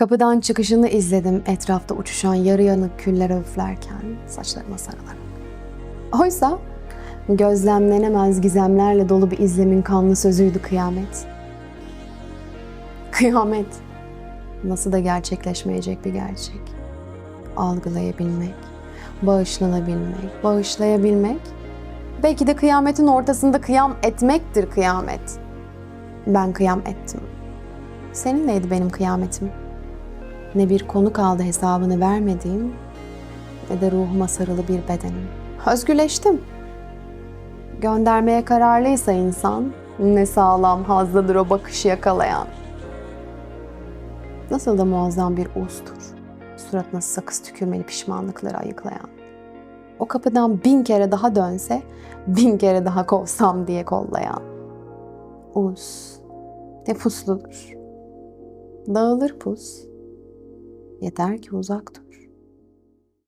Kapıdan çıkışını izledim etrafta uçuşan yarı yanık küllere üflerken saçlarıma sarılarak. Oysa gözlemlenemez gizemlerle dolu bir izlemin kanlı sözüydü kıyamet. Kıyamet. Nasıl da gerçekleşmeyecek bir gerçek. Algılayabilmek, bağışlayabilmek. Belki de kıyametin ortasında kıyam etmektir kıyamet. Ben kıyam ettim. Seninleydi benim kıyametim. Ne bir konu kaldı hesabını vermediğim, ne de ruhuma sarılı bir bedenim. Özgürleştim. Göndermeye kararlıysa insan, ne sağlam hazlıdır o bakışı yakalayan. Nasıl da muazzam bir ustur, suratına sakız tükürmeli pişmanlıkları ayıklayan. O kapıdan 1000 kere daha dönse, 1000 kere daha kovsam diye kollayan. Us, ne pusludur. Dağılır pus, yeter ki uzak dur.